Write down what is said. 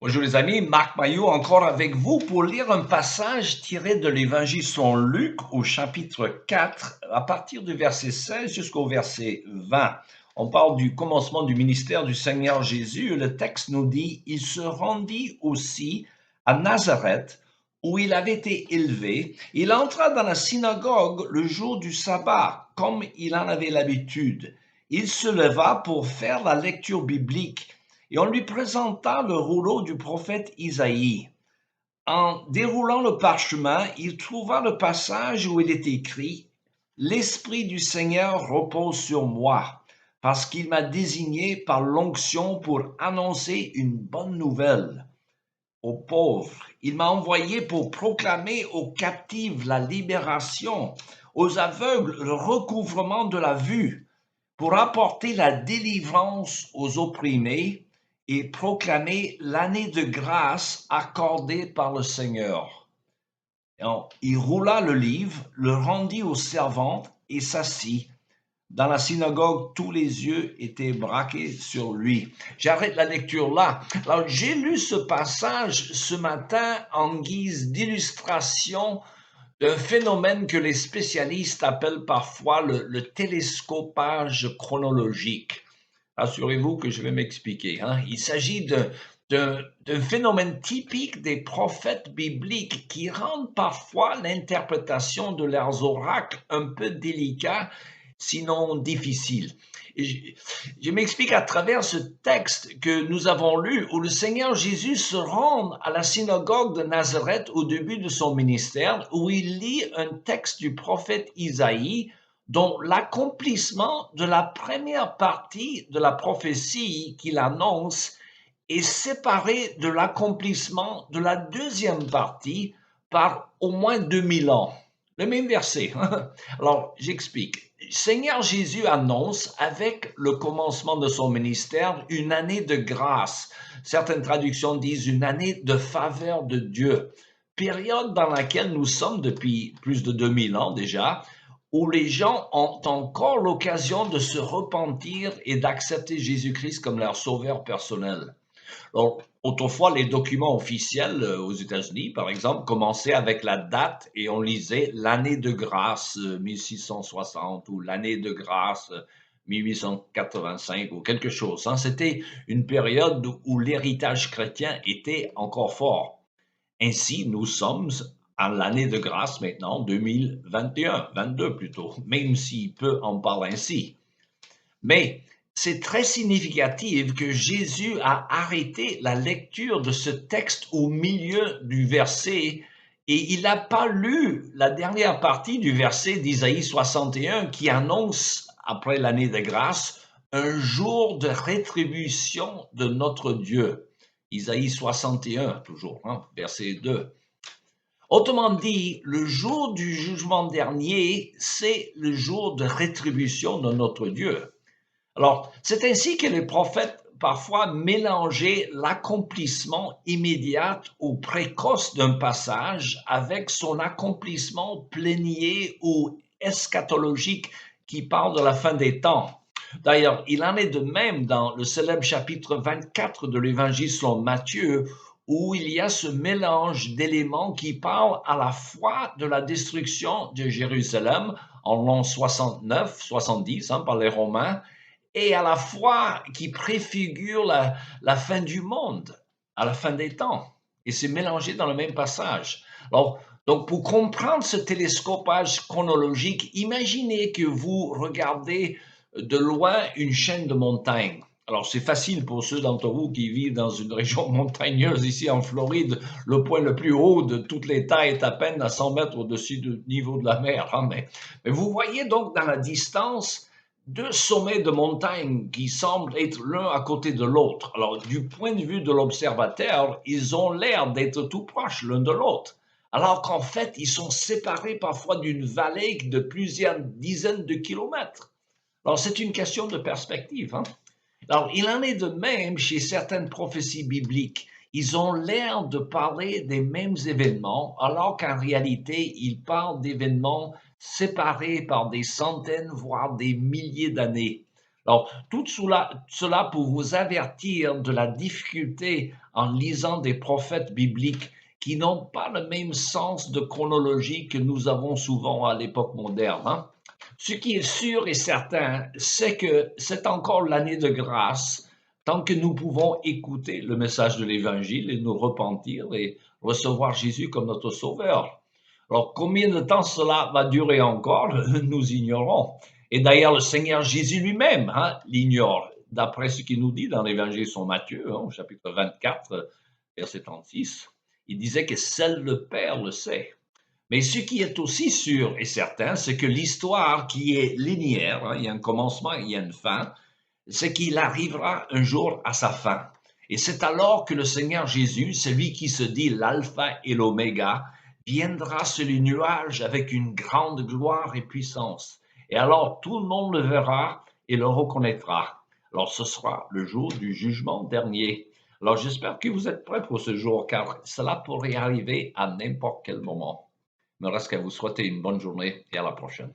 Bonjour les amis, Marc Maillot encore avec vous pour lire un passage tiré de l'évangile selon Luc au chapitre 4 à partir du verset 16 jusqu'au verset 20. On parle du commencement du ministère du Seigneur Jésus et le texte nous dit « Il se rendit aussi à Nazareth où il avait été élevé. Il entra dans la synagogue le jour du sabbat comme il en avait l'habitude. Il se leva pour faire la lecture biblique. Et on lui présenta le rouleau du prophète Isaïe. En déroulant le parchemin, il trouva le passage où il est écrit « L'Esprit du Seigneur repose sur moi, parce qu'il m'a désigné par l'onction pour annoncer une bonne nouvelle aux pauvres. Il m'a envoyé pour proclamer aux captifs la libération, aux aveugles le recouvrement de la vue, pour apporter la délivrance aux opprimés et proclamer l'année de grâce accordée par le Seigneur. » Il roula le livre, le rendit aux servantes et s'assit. Dans la synagogue, tous les yeux étaient braqués sur lui. J'arrête la lecture là. Alors, j'ai lu ce passage ce matin en guise d'illustration d'un phénomène que les spécialistes appellent parfois le télescopage chronologique. Assurez-vous que je vais m'expliquer. Il s'agit d'un phénomène typique des prophètes bibliques qui rendent parfois l'interprétation de leurs oracles un peu délicat, sinon difficile. Je m'explique à travers ce texte que nous avons lu où le Seigneur Jésus se rend à la synagogue de Nazareth au début de son ministère, où il lit un texte du prophète Isaïe dont l'accomplissement de la première partie de la prophétie qu'il annonce est séparé de l'accomplissement de la deuxième partie par au moins 2000 ans. Le même verset. Alors, j'explique. Seigneur Jésus annonce, avec le commencement de son ministère, une année de grâce. Certaines traductions disent une année de faveur de Dieu. Période dans laquelle nous sommes depuis plus de 2000 ans déjà, où les gens ont encore l'occasion de se repentir et d'accepter Jésus-Christ comme leur sauveur personnel. Alors, autrefois, les documents officiels aux États-Unis, par exemple, commençaient avec la date et on lisait l'année de grâce 1660 ou l'année de grâce 1885 ou quelque chose. C'était une période où l'héritage chrétien était encore fort. Ainsi, nous sommes à l'année de grâce maintenant, 2021, 22 plutôt, même si peu en parlent ainsi. Mais c'est très significatif que Jésus a arrêté la lecture de ce texte au milieu du verset et il n'a pas lu la dernière partie du verset d'Isaïe 61 qui annonce, après l'année de grâce, un jour de rétribution de notre Dieu. Isaïe 61, toujours, verset 2. Autrement dit, le jour du jugement dernier, c'est le jour de rétribution de notre Dieu. Alors, c'est ainsi que les prophètes parfois mélangeaient l'accomplissement immédiat ou précoce d'un passage avec son accomplissement plénier ou eschatologique qui parle de la fin des temps. D'ailleurs, il en est de même dans le célèbre chapitre 24 de l'Évangile selon Matthieu, où il y a ce mélange d'éléments qui parlent à la fois de la destruction de Jérusalem en l'an 69, 70 par les Romains, et à la fois qui préfigure la fin du monde, à la fin des temps. Et c'est mélangé dans le même passage. Alors, donc, pour comprendre ce télescopage chronologique, imaginez que vous regardez de loin une chaîne de montagnes. Alors, c'est facile pour ceux d'entre vous qui vivent dans une région montagneuse ici en Floride. Le point le plus haut de tout l'État est à peine à 100 mètres au-dessus du niveau de la mer. Mais vous voyez donc dans la distance deux sommets de montagne qui semblent être l'un à côté de l'autre. Alors, du point de vue de l'observateur, ils ont l'air d'être tout proches l'un de l'autre, alors qu'en fait, ils sont séparés parfois d'une vallée de plusieurs dizaines de kilomètres. Alors, c'est une question de perspective. Alors, il en est de même chez certaines prophéties bibliques. Ils ont l'air de parler des mêmes événements, alors qu'en réalité, ils parlent d'événements séparés par des centaines, voire des milliers d'années. Alors, tout cela pour vous avertir de la difficulté en lisant des prophètes bibliques qui n'ont pas le même sens de chronologie que nous avons souvent à l'époque moderne, hein. Ce qui est sûr et certain, c'est que c'est encore l'année de grâce tant que nous pouvons écouter le message de l'Évangile et nous repentir et recevoir Jésus comme notre Sauveur. Alors, combien de temps cela va durer encore, nous ignorons. Et d'ailleurs, le Seigneur Jésus lui-même, hein, l'ignore, d'après ce qu'il nous dit dans l'Évangile de Matthieu, hein, au chapitre 24, verset 36. Il disait que seul le Père le sait. Mais ce qui est aussi sûr et certain, c'est que l'histoire qui est linéaire, hein, il y a un commencement, il y a une fin, c'est qu'il arrivera un jour à sa fin. Et c'est alors que le Seigneur Jésus, celui qui se dit l'alpha et l'oméga, viendra sur les nuages avec une grande gloire et puissance. Et alors tout le monde le verra et le reconnaîtra. Alors ce sera le jour du jugement dernier. Alors j'espère que vous êtes prêts pour ce jour, car cela pourrait arriver à n'importe quel moment. Il me reste qu'à vous souhaiter une bonne journée et à la prochaine.